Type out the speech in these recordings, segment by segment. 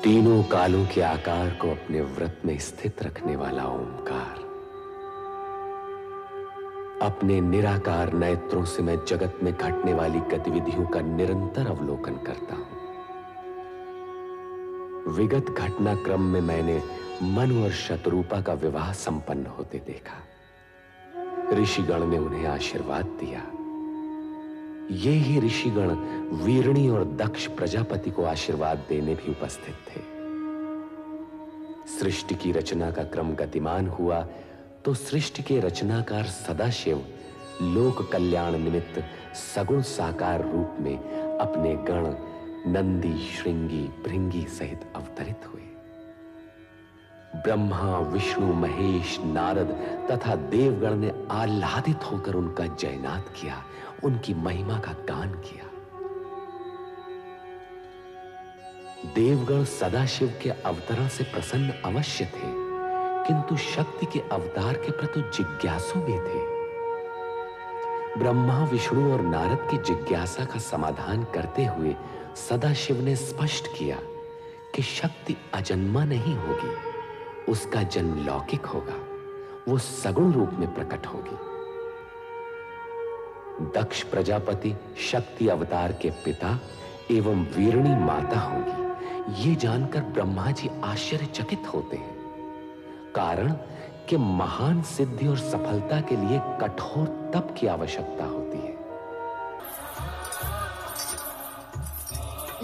तीनों कालों के आकार को अपने व्रत में स्थित रखने वाला ओंकार। अपने निराकार नेत्रों से मैं जगत में घटने वाली गतिविधियों का निरंतर अवलोकन करता हूं। विगत घटनाक्रम में मैंने मनु और शतरूपा का विवाह संपन्न होते देखा। ऋषिगण ने उन्हें आशीर्वाद दिया। ये ही ऋषिगण वीरणी और दक्ष प्रजापति को आशीर्वाद देने भी उपस्थित थे। सृष्टि की रचना का क्रम गतिमान हुआ तो सृष्टि के रचनाकार सदाशिव लोक कल्याण निमित्त सगुण साकार रूप में अपने गण नंदी, श्रृंगी, भृंगी सहित अवतरित हुए। ब्रह्मा, विष्णु, महेश, नारद तथा देवगण ने आह्लादित होकर उनका जयनाद किया, उनकी महिमा का गान किया। देवगण सदाशिव के अवतरण से प्रसन्न अवश्य थे, किंतु शक्ति के अवतार के प्रति जिज्ञासु भी थे। ब्रह्मा, विष्णु और नारद की जिज्ञासा का समाधान करते हुए सदाशिव ने स्पष्ट किया कि शक्ति अजन्मा नहीं होगी, उसका जन्म लौकिक होगा, वो सगुण रूप में प्रकट होगी। दक्ष प्रजापति शक्ति अवतार के पिता एवं वीरणी माता होंगी, ये जानकर ब्रह्मा जी आश्चर्यचकित होते हैं। कारण कि महान सिद्धि और सफलता के लिए कठोर तप की आवश्यकता होती है।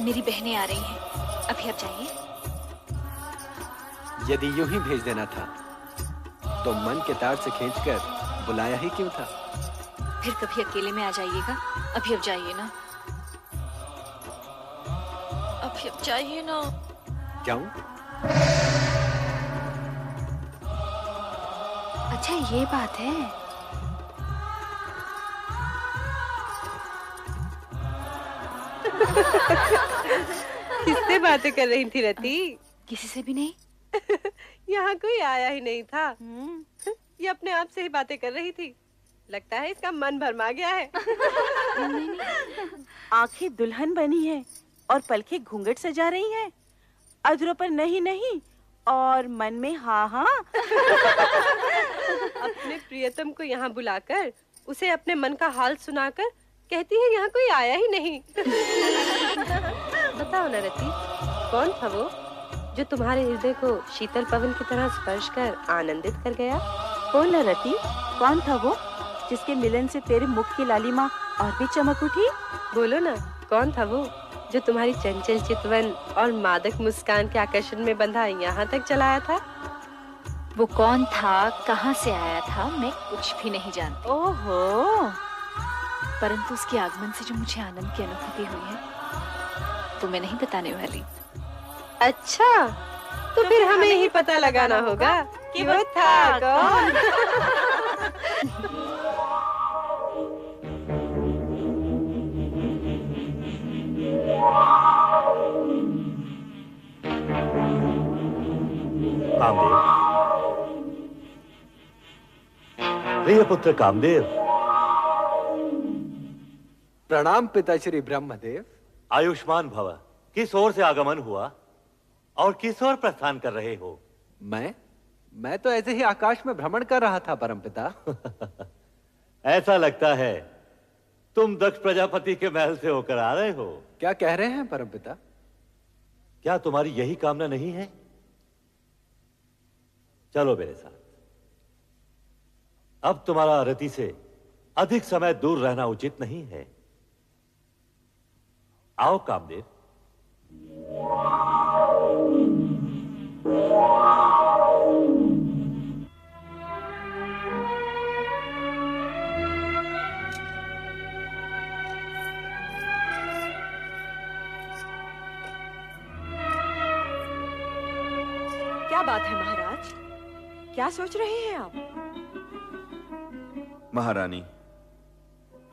मेरी बहनें आ रही हैं, अभी आप जाइए। यदि यूं ही भेज देना था तो मन के तार से खींचकर बुलाया ही क्यों था? फिर कभी अकेले में आ जाइएगा। अभी अब जाइए ना, अभी अब जाइए ना। क्यों? अच्छा ये बात है। किससे बातें कर रही थी रति? किसी से भी नहीं। यहाँ कोई आया ही नहीं था। ये अपने आप से ही बातें कर रही थी। लगता है इसका मन भरमा गया है। आंखें दुल्हन बनी है और पलकें घूंघट सजा रही हैं। अधरों पर नहीं नहीं और मन में हाँ हाँ। अपने प्रियतम को यहाँ बुलाकर उसे अपने मन का हाल सुनाकर कहती है यहाँ कोई आया ही नहीं। बताओ ना रति, कौन था वो जो तुम्हारे हृदय को शीतल पवन की तरह स्पर्श कर आनंदित कर गया? बोल ना रति, कौन था वो जिसके मिलन से तेरे मुख की लालिमा और भी चमक उठी? बोलो ना, कौन था वो जो तुम्हारी चंचल चितवन और मादक मुस्कान के आकर्षण में बंधा यहाँ तक चला आया था? वो कौन था, कहाँ से आया था, मैं कुछ भी नहीं जानती। ओहो, परंतु उसके आगमन से जो मुझे आनंद की अनुभूति हुई है तो मैं नहीं बताने वाली। अच्छा, तो फिर हमें ही पता लगाना होगा कि वो था कौन। कामदेव, प्रिय पुत्र कामदेव। प्रणाम पिताश्री ब्रह्मदेव। आयुष्मान भव। किस ओर से आगमन हुआ और किस ओर प्रस्थान कर रहे हो? मैं तो ऐसे ही आकाश में भ्रमण कर रहा था परमपिता। ऐसा लगता है तुम दक्ष प्रजापति के महल से होकर आ रहे हो। क्या कह रहे हैं परमपिता? क्या तुम्हारी यही कामना नहीं है? चलो मेरे साथ। अब तुम्हारा रति से अधिक समय दूर रहना उचित नहीं है। आओ कामदेव। क्या बात है महाराज? क्या सोच रहे हैं आप? महारानी,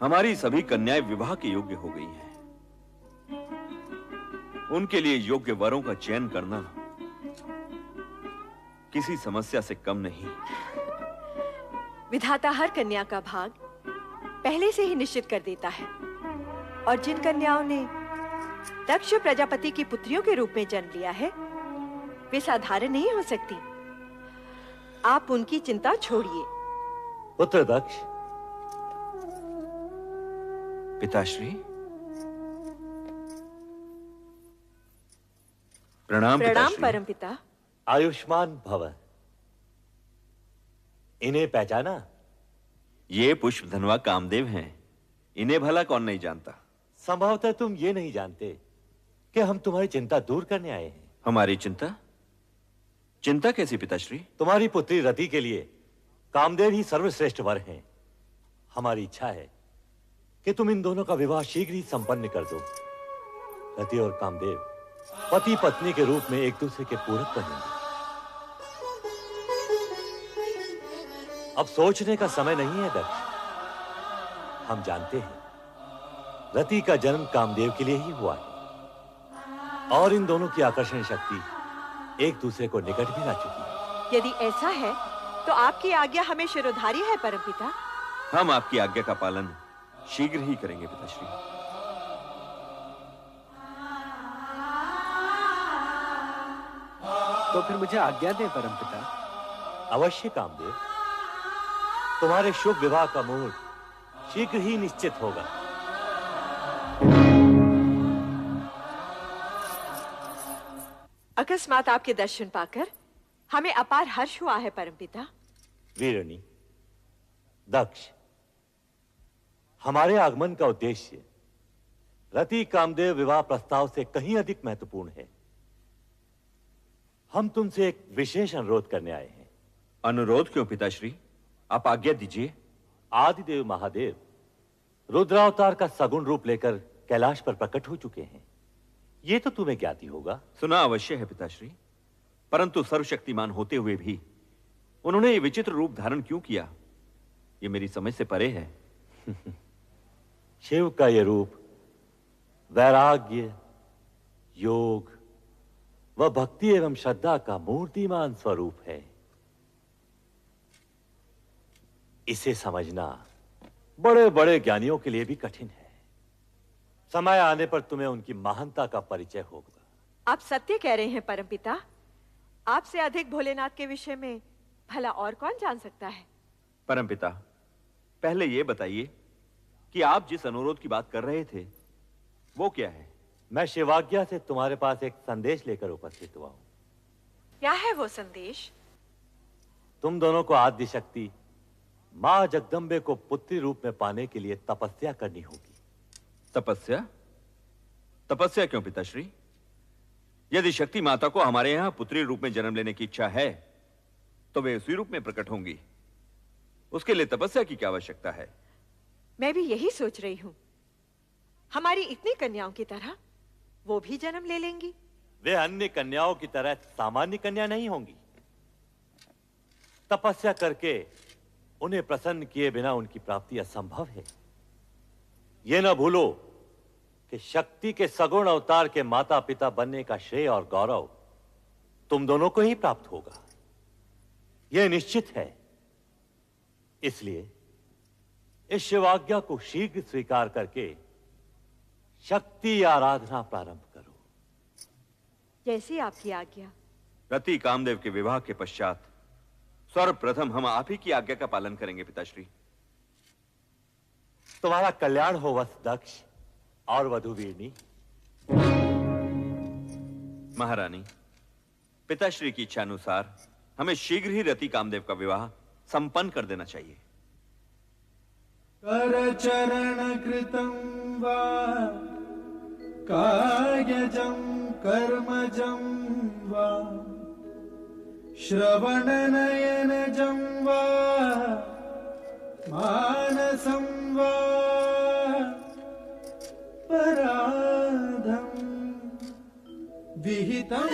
हमारी सभी कन्याएं विवाह के योग्य हो गई हैं। उनके लिए योग्य वरों का चयन करना किसी समस्या से कम नहीं। विधाता हर कन्या का भाग पहले से ही निश्चित कर देता है, और जिन कन्याओं ने दक्ष प्रजापति की पुत्रियों के रूप में जन्म लिया है वे साधारण नहीं हो सकती। आप उनकी चिंता छोड़िए। पुत्र दक्ष। पिताश्री, प्रणाम। प्रणाम परमपिता। आयुष्मान भव। इन्हें पहचाना? ये पुष्पधनवा कामदेव हैं। इन्हें भला कौन नहीं जानता। संभवतः तुम ये नहीं जानते कि हम तुम्हारी चिंता दूर करने आए हैं। हमारी चिंता? चिंता कैसी पिताश्री? तुम्हारी पुत्री रति के लिए कामदेव ही सर्वश्रेष्ठ वर हैं। हमारी इच्छा है कि तुम इन दोनों का विवाह शीघ्र ही संपन्न कर दो। रति और कामदेव पति पत्नी के रूप में एक दूसरे के पूरक बनेंगे। अब सोचने का समय नहीं है दक्ष। हम जानते हैं रति का जन्म कामदेव के लिए ही हुआ है और इन दोनों की आकर्षण शक्ति एक दूसरे को निकट भी ला चुकी है। यदि ऐसा है तो आपकी आज्ञा हमें शिरोधार्य है परमपिता। हम आपकी आज्ञा का पालन शीघ्र ही करेंगे पिताश्री। तो फिर मुझे आज्ञा दें परमपिता। अवश्य कामदेव। तुम्हारे शुभ विवाह का मुहूर्त शीघ्र ही निश्चित होगा। अकस्मात आपके दर्शन पाकर हमें अपार हर्ष हुआ है परमपिता। वीरणी, दक्ष, हमारे आगमन का उद्देश्य रति कामदेव विवाह प्रस्ताव से कहीं अधिक महत्वपूर्ण है। हम तुमसे एक विशेष अनुरोध करने आए हैं। अनुरोध क्यों पिताश्री? आप आज्ञा दीजिए। आदिदेव महादेव रुद्रावतार का सगुण रूप लेकर कैलाश पर प्रकट हो चुके हैं। ये तो तुम्हें ज्ञात ही होगा। सुना अवश्य है पिताश्री, परंतु सर्वशक्तिमान होते हुए भी उन्होंने ये विचित्र रूप धारण क्यों किया, ये मेरी समझ से परे है। शिव का ये रूप वैराग्य, योग व भक्ति एवं श्रद्धा का मूर्तिमान स्वरूप है। इसे समझना बड़े बड़े ज्ञानियों के लिए भी कठिन है। समय आने पर तुम्हें उनकी महानता का परिचय होगा। आप सत्य कह रहे हैं परमपिता। आपसे अधिक भोलेनाथ के विषय में भला और कौन जान सकता है। परमपिता, पहले ये बताइए कि आप जिस अनुरोध की बात कर रहे थे वो क्या है? मैं शिवाज्ञा से तुम्हारे पास एक संदेश लेकर उपस्थित हुआ हूं। क्या है वो संदेश? तुम दोनों को आद्य शक्ति मां जगदम्बे को पुत्री रूप में पाने के लिए तपस्या करनी होगी। तपस्या? तपस्या क्यों पिताश्री? यदि शक्ति माता को हमारे यहां पुत्री रूप में जन्म लेने की इच्छा है तो वे उसी रूप में प्रकट होंगी। उसके लिए तपस्या की क्या आवश्यकता है? मैं भी यही सोच रही हूं। हमारी इतनी कन्याओं की तरह वो भी जन्म ले लेंगी। वे अन्य कन्याओं की तरह सामान्य कन्या नहीं होंगी। तपस्या करके उन्हें प्रसन्न किए बिना उनकी प्राप्ति असंभव है। यह न भूलो कि शक्ति के सगुण अवतार के माता पिता बनने का श्रेय और गौरव तुम दोनों को ही प्राप्त होगा। यह निश्चित है। इसलिए इस शिवाज्ञा को शीघ्र स्वीकार करके शक्ति आराधना प्रारंभ करो। जैसी आपकी आज्ञा। रति कामदेव के विवाह के पश्चात सर्वप्रथम हम आप ही की आज्ञा का पालन करेंगे पिताश्री। तुम्हारा कल्याण हो वत्स दक्ष और वधु वीरनी। महारानी, पिताश्री की इच्छा अनुसार हमें शीघ्र ही रति कामदेव का विवाह संपन्न कर देना चाहिए। करचरण कृतं वा कायजं कर्मजं वा श्रवणनयनजं वा मानसं वा पराधं विहितम्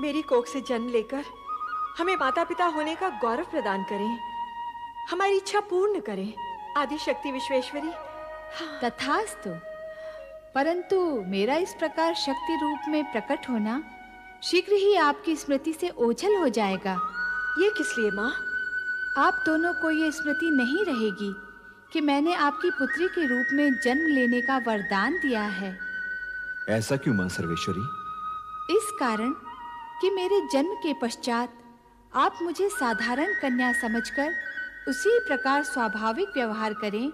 मेरी कोख से जन्म लेकर हमें माता पिता होने का गौरव प्रदान करें, हमारी इच्छा पूर्ण करें। आदि शक्ति विश्वेश्वरी। तथास्तु। परंतु मेरा इस प्रकार शक्ति रूप में प्रकट होना शीघ्र ही आपकी स्मृति से ओझल हो जाएगा। ये किस लिए माँ? आप दोनों को ये स्मृति नहीं रहेगी कि मैंने आपकी पुत्री के रूप में जन्म लेने का वरदान दिया है। ऐसा क्यों मां सर्वेश्वरी? इस कारण कि मेरे जन्म के पश्चात आप मुझे साधारण कन्या समझकर उसी प्रकार स्वाभाविक व्यवहार करें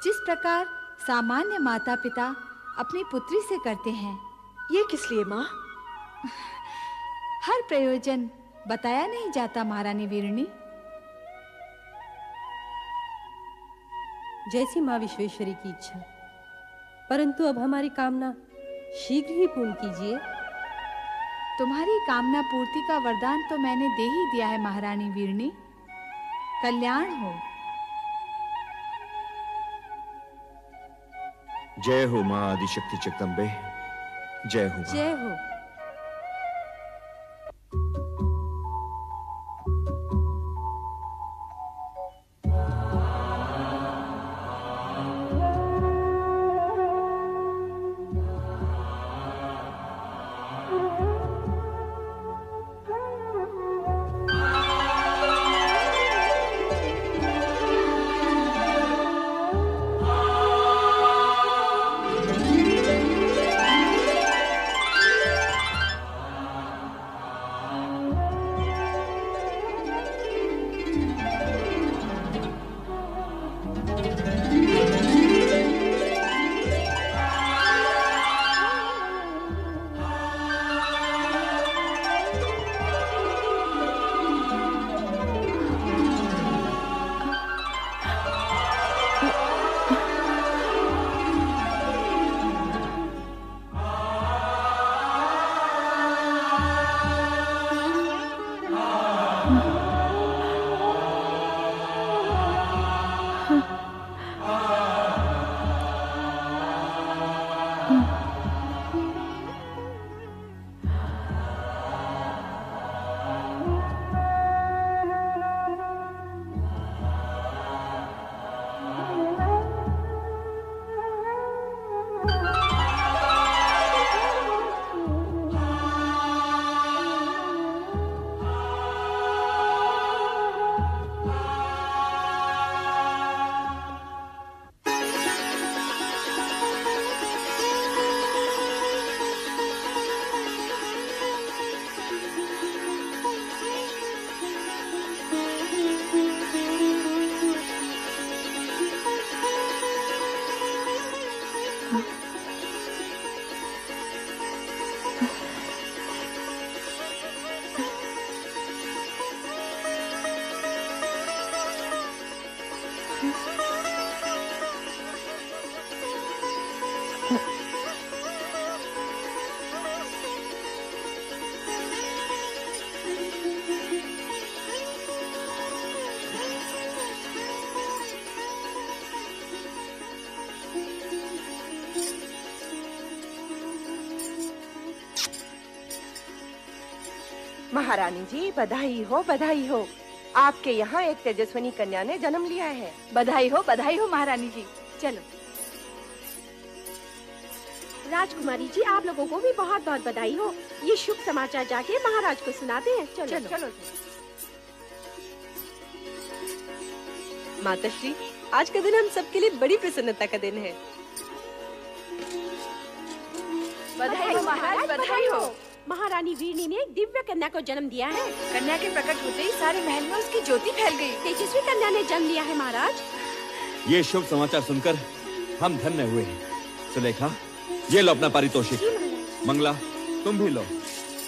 जिस प्रकार सामान्य माता पिता अपनी पुत्री से करते हैं। ये किस लिए माँ? हर प्रयोजन बताया नहीं जाता महारानी वीरणी। जैसी माँ विश्वेश्वरी की इच्छा, परंतु अब हमारी कामना शीघ्र ही पूर्ण कीजिए। तुम्हारी कामना पूर्ति का वरदान तो मैंने दे ही दिया है महारानी वीरणी। कल्याण हो। जय हो मां आदिशक्ति जगदम्बे, जय हो। जय हो। महारानी जी बधाई हो, बधाई हो। आपके यहाँ एक तेजस्विनी कन्या ने जन्म लिया है। बधाई हो महारानी जी। चलो। राजकुमारी जी, आप लोगों को भी बहुत बहुत बधाई हो। ये शुभ समाचार जाके महाराज को सुनाते हैं। चलो चलो, चलो। माताश्री, आज का दिन हम सबके लिए बड़ी प्रसन्नता का दिन है। बधाई हो महाराज, बधाई हो। महारानी वीरनी ने एक दिव्य कन्या को जन्म दिया है। कन्या के प्रकट होते ही सारे महल में उसकी ज्योति फैल गई। तेजस्वी कन्या ने जन्म लिया है महाराज। ये शुभ समाचार सुनकर हम धन्य हुए हैं। सुलेखा, ये लो अपना पारितोषिक। मंगला, तुम भी लो।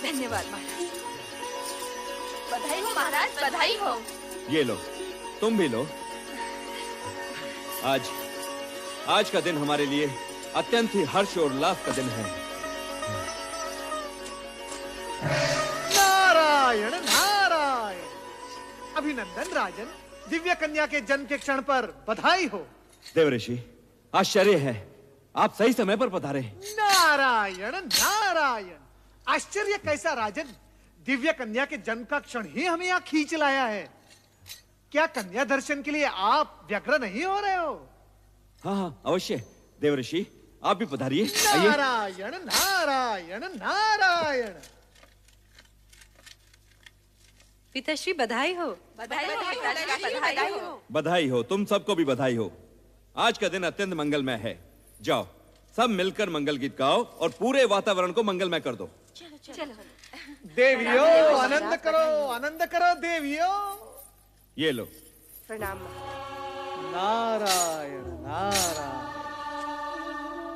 धन्यवाद महाराज। बधाई हो महाराज, बधाई हो। ये लो, तुम भी लो। आज का दिन हमारे लिए अत्यंत ही हर्ष और उल्लास का दिन है। नारायण नारायण। अभिनंदन राजन, दिव्य कन्या के जन्म के क्षण पर बधाई हो। देवऋषि, आश्चर्य है, आप सही समय पर पधारे। नारायण नारायण। आश्चर्य कैसा राजन, दिव्य कन्या के जन्म का क्षण ही हमें यहाँ खींच लाया है। क्या कन्या दर्शन के लिए आप व्यग्र नहीं हो रहे हो? हाँ हाँ अवश्य। देवर्षि आप भी पधारिए। आइए। नारायण नारायण नारायण। पिताश्री बधाई हो। बधाई हो, तुम सबको भी बधाई हो। आज का दिन अत्यंत मंगलमय है। जाओ सब मिलकर मंगल गीत गाओ और पूरे वातावरण को मंगलमय कर दो। चलो देवियों आनंद करो देवियों। ये लो। प्रणाम। नारायण नारायण।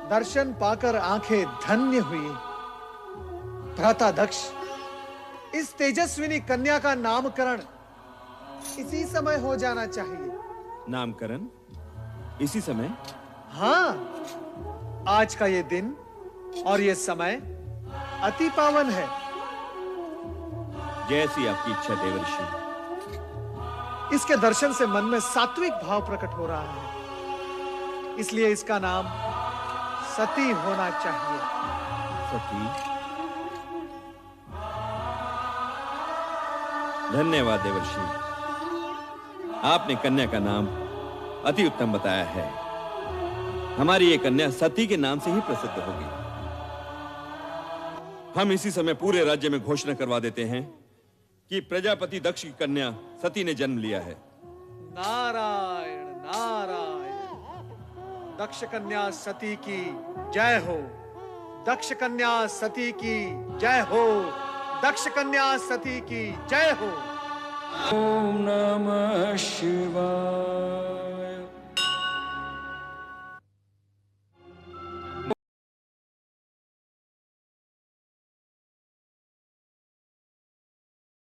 दर्शन पाकर आंखें धन्य हुई। भ्राता दक्ष, इस तेजस्विनी कन्या का नामकरण इसी समय हो जाना चाहिए। नामकरण इसी समय? हाँ, आज का ये दिन और ये समय अति पावन है। जैसी आपकी इच्छा देवर्षि। इसके दर्शन से मन में सात्विक भाव प्रकट हो रहा है, इसलिए इसका नाम सती होना चाहिए। सती? धन्यवाद देवर्षि, आपने कन्या का नाम अति उत्तम बताया है। हमारी ये कन्या सती के नाम से ही प्रसिद्ध होगी। हम इसी समय पूरे राज्य में घोषणा करवा देते हैं कि प्रजापति दक्ष की कन्या सती ने जन्म लिया है। नारायण नारायण। दक्ष कन्या सती की जय हो। दक्ष कन्या सती की जय हो। दक्ष कन्या सती की जय हो। ओम नमः शिवाय।